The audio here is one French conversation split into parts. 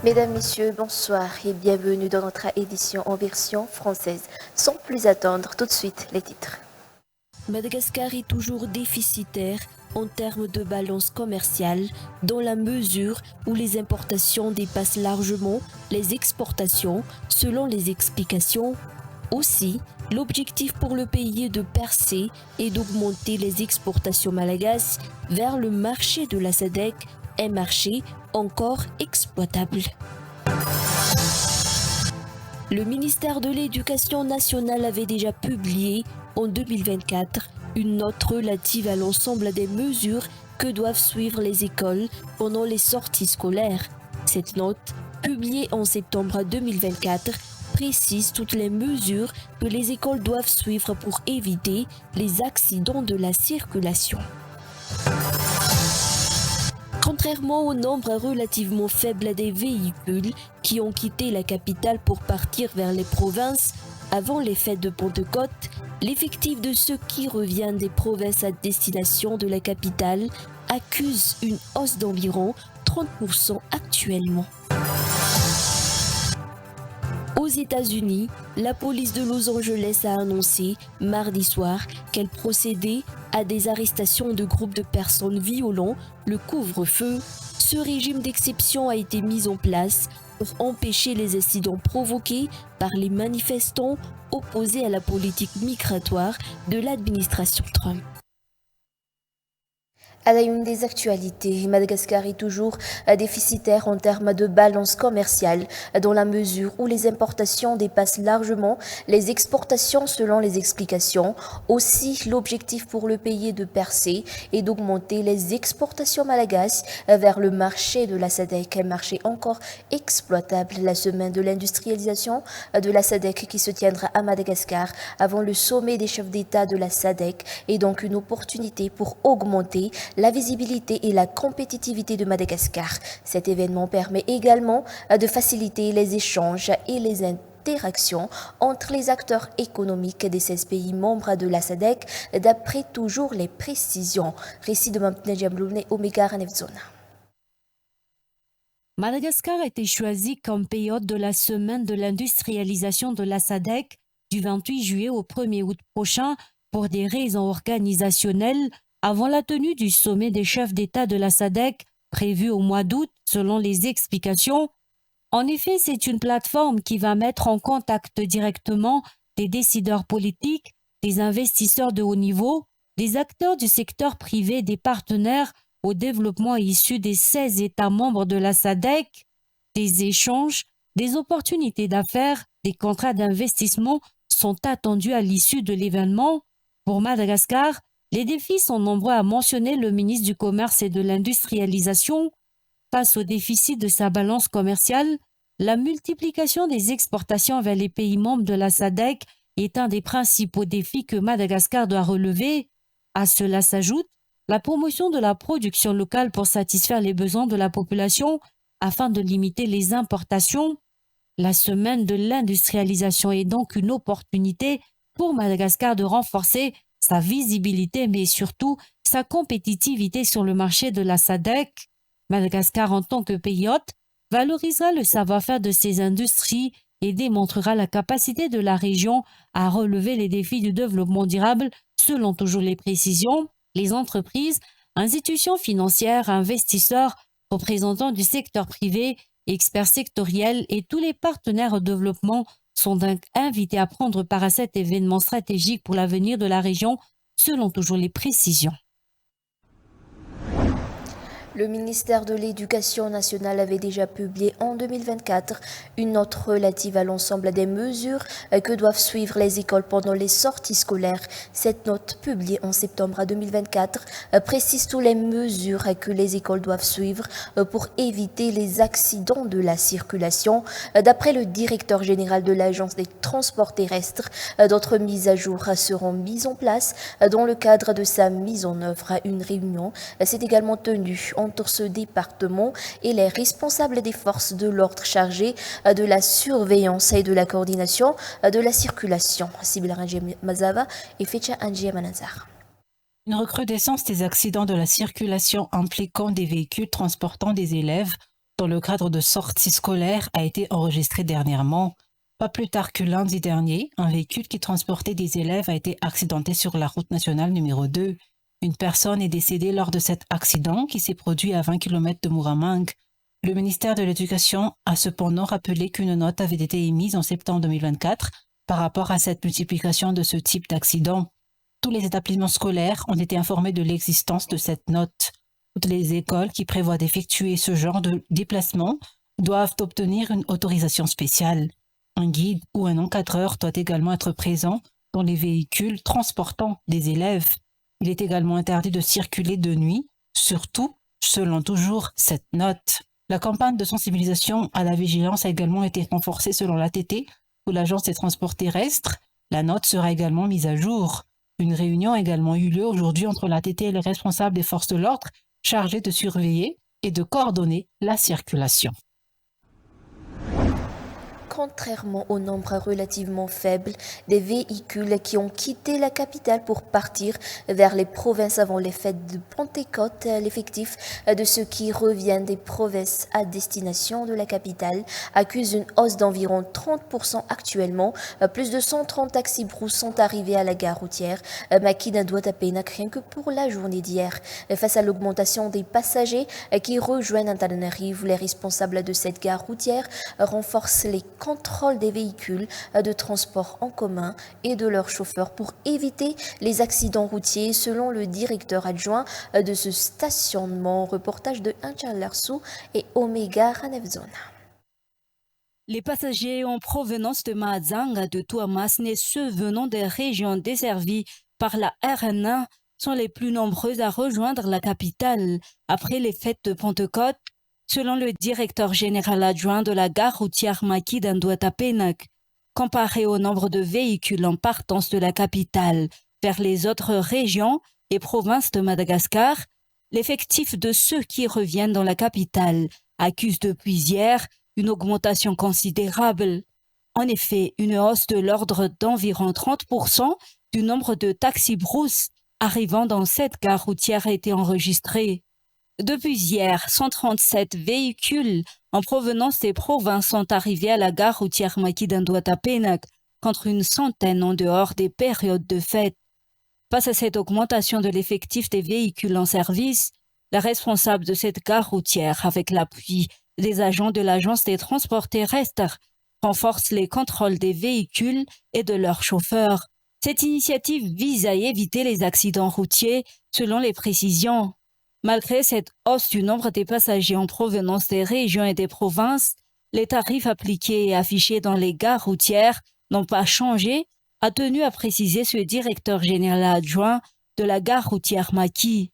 Mesdames, Messieurs, bonsoir et bienvenue dans notre édition en version française. Sans plus attendre, tout de suite les titres. Madagascar est toujours déficitaire en termes de balance commerciale dans la mesure où les importations dépassent largement les exportations selon les explications. Aussi, l'objectif pour le pays est de percer et d'augmenter les exportations malagasy vers le marché de la SADC, un marché encore exploitable. Le ministère de l'Éducation nationale avait déjà publié en 2024 une note relative à l'ensemble des mesures que doivent suivre les écoles pendant les sorties scolaires. Cette note, publiée en septembre 2024, précise toutes les mesures que les écoles doivent suivre pour éviter les accidents de la circulation. Contrairement au nombre relativement faible des véhicules qui ont quitté la capitale pour partir vers les provinces avant les fêtes de Pentecôte, l'effectif de ceux qui reviennent des provinces à destination de la capitale accuse une hausse d'environ 30% actuellement. Aux États-Unis, la police de Los Angeles a annoncé mardi soir qu'elle procédait à des arrestations de groupes de personnes violant le couvre-feu. Ce régime d'exception a été mis en place pour empêcher les incidents provoqués par les manifestants opposés à la politique migratoire de l'administration Trump. À la une des actualités, Madagascar est toujours déficitaire en termes de balance commerciale dans la mesure où les importations dépassent largement les exportations selon les explications. Aussi, l'objectif pour le pays est de percer et d'augmenter les exportations malagasy vers le marché de la SADC, un marché encore exploitable. La semaine de l'industrialisation de la SADC qui se tiendra à Madagascar avant le sommet des chefs d'État de la SADC est donc une opportunité pour augmenter la visibilité et la compétitivité de Madagascar. Cet événement permet également de faciliter les échanges et les interactions entre les acteurs économiques des 16 pays membres de la SADC, d'après toujours les précisions. Récit de Mampneja Bloune, Omega Ranevzona. Madagascar a été choisi comme pays hôte de la semaine de l'industrialisation de la SADC du 28 juillet au 1er août prochain pour des raisons organisationnelles avant la tenue du sommet des chefs d'État de la SADC prévu au mois d'août selon les explications. En effet, c'est une plateforme qui va mettre en contact directement des décideurs politiques, des investisseurs de haut niveau, des acteurs du secteur privé, des partenaires au développement issus des 16 États membres de la SADC, des échanges, des opportunités d'affaires, des contrats d'investissement sont attendus à l'issue de l'événement. Pour Madagascar, les défis sont nombreux, a mentionné le ministre du Commerce et de l'Industrialisation. Face au déficit de sa balance commerciale, la multiplication des exportations vers les pays membres de la SADC est un des principaux défis que Madagascar doit relever. À cela s'ajoute la promotion de la production locale pour satisfaire les besoins de la population afin de limiter les importations. La semaine de l'industrialisation est donc une opportunité pour Madagascar de renforcer sa visibilité, mais surtout sa compétitivité sur le marché de la SADC. Madagascar, en tant que pays hôte, valorisera le savoir-faire de ses industries et démontrera la capacité de la région à relever les défis du développement durable, selon toujours les précisions. Les entreprises, institutions financières, investisseurs, représentants du secteur privé, experts sectoriels et tous les partenaires au développement sont donc invités à prendre part à cet événement stratégique pour l'avenir de la région, selon toujours les précisions. Le ministère de l'Éducation nationale avait déjà publié en 2024 une note relative à l'ensemble des mesures que doivent suivre les écoles pendant les sorties scolaires. Cette note, publiée en septembre 2024, précise toutes les mesures que les écoles doivent suivre pour éviter les accidents de la circulation. D'après le directeur général de l'Agence des transports terrestres, d'autres mises à jour seront mises en place. Dans le cadre de sa mise en œuvre, une réunion s'est également tenue entre ce département et les responsables des forces de l'ordre chargés de la surveillance et de la coordination de la circulation. Sibila Mazava et Fecha Angie Manazar. Une recrudescence des accidents de la circulation impliquant des véhicules transportant des élèves dans le cadre de sorties scolaires a été enregistrée dernièrement. Pas plus tard que lundi dernier, un véhicule qui transportait des élèves a été accidenté sur la route nationale numéro 2. Une personne est décédée lors de cet accident qui s'est produit à 20 km de Muramang. Le ministère de l'Éducation a cependant rappelé qu'une note avait été émise en septembre 2024 par rapport à cette multiplication de ce type d'accident. Tous les établissements scolaires ont été informés de l'existence de cette note. Toutes les écoles qui prévoient d'effectuer ce genre de déplacement doivent obtenir une autorisation spéciale. Un guide ou un encadreur doit également être présent dans les véhicules transportant des élèves. Il est également interdit de circuler de nuit, surtout selon toujours cette note. La campagne de sensibilisation à la vigilance a également été renforcée selon l'ATT ou l'Agence des transports terrestres. La note sera également mise à jour. Une réunion a également eu lieu aujourd'hui entre l'ATT et les responsables des forces de l'ordre chargés de surveiller et de coordonner la circulation. Contrairement au nombre relativement faible des véhicules qui ont quitté la capitale pour partir vers les provinces avant les fêtes de Pentecôte, l'effectif de ceux qui reviennent des provinces à destination de la capitale accuse une hausse d'environ 30% actuellement. Plus de 130 taxis brousse sont arrivés à la gare routière Makina Douatapénac rien que pour la journée d'hier. Face à l'augmentation des passagers qui rejoignent Antananarivo, les responsables de cette gare routière renforcent les contrôle des véhicules de transport en commun et de leurs chauffeurs pour éviter les accidents routiers, selon le directeur adjoint de ce stationnement. Reportage de Inchal Larsou et Omega Ranevzona. Les passagers en provenance de Mahazang, de Tuamas et ceux venant des régions desservies par la RN1 sont les plus nombreux à rejoindre la capitale après les fêtes de Pentecôte. Selon le directeur général adjoint de la gare routière Maki d'Andouatapenak, comparé au nombre de véhicules en partance de la capitale vers les autres régions et provinces de Madagascar, l'effectif de ceux qui reviennent dans la capitale accuse depuis hier une augmentation considérable. En effet, une hausse de l'ordre d'environ 30% du nombre de taxis brousse arrivant dans cette gare routière a été enregistré. Depuis hier, 137 véhicules en provenance des provinces sont arrivés à la gare routière Maki d'Andouatapenak, contre une centaine en dehors des périodes de fête. Face à cette augmentation de l'effectif des véhicules en service, la responsable de cette gare routière, avec l'appui des agents de l'Agence des transports terrestres, renforce les contrôles des véhicules et de leurs chauffeurs. Cette initiative vise à éviter les accidents routiers, selon les précisions. Malgré cette hausse du nombre des passagers en provenance des régions et des provinces, les tarifs appliqués et affichés dans les gares routières n'ont pas changé, a tenu à préciser ce directeur général adjoint de la gare routière Maki.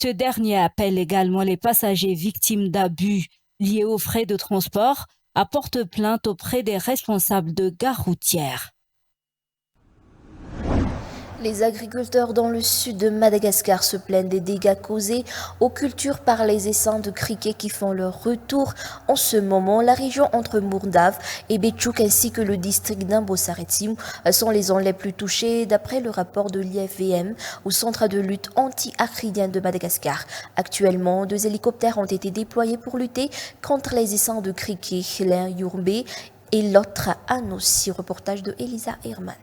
Ce dernier appelle également les passagers victimes d'abus liés aux frais de transport à porter plainte auprès des responsables de gares routières. Les agriculteurs dans le sud de Madagascar se plaignent des dégâts causés aux cultures par les essaims de criquets qui font leur retour en ce moment. La région entre Mourdav et Betchouk ainsi que le district d'Imbosaretim sont les zones les plus touchées d'après le rapport de l'IFVM au centre de lutte anti-acridien de Madagascar. Actuellement, 2 hélicoptères ont été déployés pour lutter contre les essaims de criquets, l'un Yourbé et l'autre à Anossi. Reportage de Elisa Herman.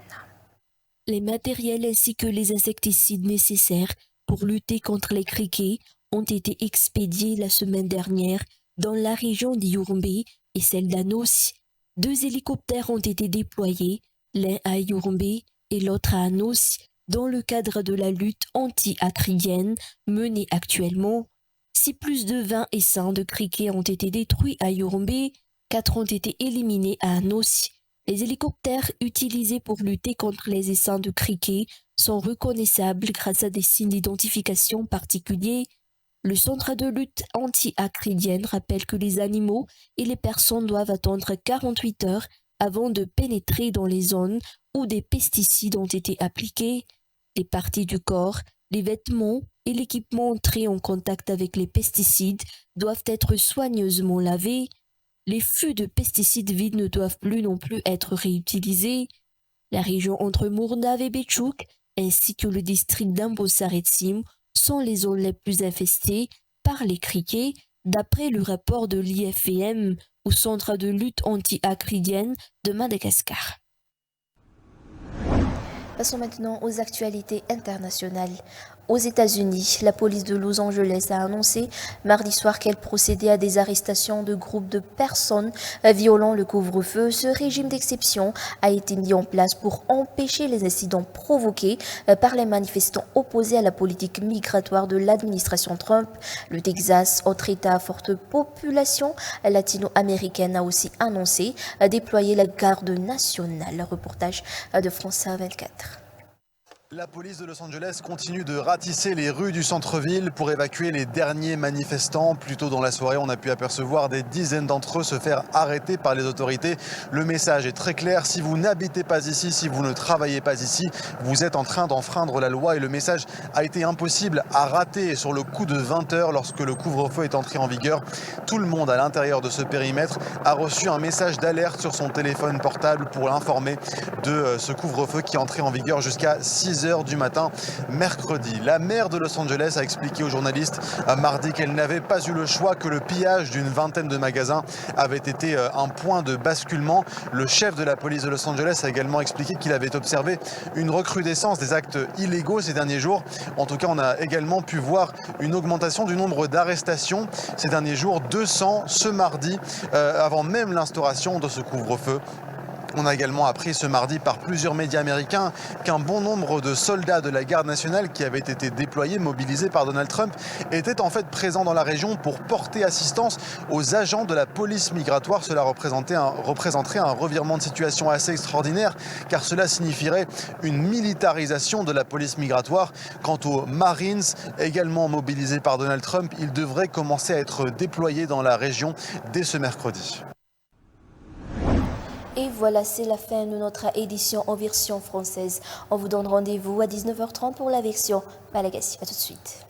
Les matériels ainsi que les insecticides nécessaires pour lutter contre les criquets ont été expédiés la semaine dernière dans la région d'Yourmbé et celle d'Anos. 2 hélicoptères ont été déployés, l'un à Yourmbé et l'autre à Anos, dans le cadre de la lutte anti-acridienne menée actuellement. Si plus de 20 essaims de criquets ont été détruits à Yorumbé, 4 ont été éliminés à Anossi. Les hélicoptères utilisés pour lutter contre les essaims de criquets sont reconnaissables grâce à des signes d'identification particuliers. Le centre de lutte anti-acridienne rappelle que les animaux et les personnes doivent attendre 48 heures avant de pénétrer dans les zones où des pesticides ont été appliqués. Les parties du corps, les vêtements et l'équipement entrés en contact avec les pesticides doivent être soigneusement lavés. Les fûts de pesticides vides ne doivent plus non plus être réutilisés. La région entre Mourdav et Béchouk, ainsi que le district d'Ambosaretsim, sont les zones les plus infestées par les criquets, d'après le rapport de l'IFVM au Centre de lutte anti-acridienne de Madagascar. Passons maintenant aux actualités internationales. Aux États-Unis, la police de Los Angeles a annoncé mardi soir qu'elle procédait à des arrestations de groupes de personnes violant le couvre-feu. Ce régime d'exception a été mis en place pour empêcher les incidents provoqués par les manifestants opposés à la politique migratoire de l'administration Trump. Le Texas, autre État à forte population latino-américaine, a aussi annoncé déployer la garde nationale. Reportage de France 24. La police de Los Angeles continue de ratisser les rues du centre-ville pour évacuer les derniers manifestants. Plus tôt dans la soirée, on a pu apercevoir des dizaines d'entre eux se faire arrêter par les autorités. Le message est très clair, si vous n'habitez pas ici, si vous ne travaillez pas ici, vous êtes en train d'enfreindre la loi. Et le message a été impossible à rater sur le coup de 20 h lorsque le couvre-feu est entré en vigueur. Tout le monde à l'intérieur de ce périmètre a reçu un message d'alerte sur son téléphone portable pour l'informer de ce couvre-feu qui est entré en vigueur jusqu'à 6 h du matin mercredi. La maire de Los Angeles a expliqué aux journalistes mardi qu'elle n'avait pas eu le choix, que le pillage d'une vingtaine de magasins avait été un point de basculement. Le chef de la police de Los Angeles a également expliqué qu'il avait observé une recrudescence des actes illégaux ces derniers jours. En tout cas, on a également pu voir une augmentation du nombre d'arrestations ces derniers jours, 200 ce mardi, avant même l'instauration de ce couvre-feu. On a également appris ce mardi par plusieurs médias américains qu'un bon nombre de soldats de la garde nationale qui avaient été déployés, mobilisés par Donald Trump, étaient en fait présents dans la région pour porter assistance aux agents de la police migratoire. Cela représenterait un revirement de situation assez extraordinaire, car cela signifierait une militarisation de la police migratoire. Quant aux Marines, également mobilisés par Donald Trump, ils devraient commencer à être déployés dans la région dès ce mercredi. Et voilà, c'est la fin de notre édition en version française. On vous donne rendez-vous à 19 h 30 pour la version malagasy. À tout de suite.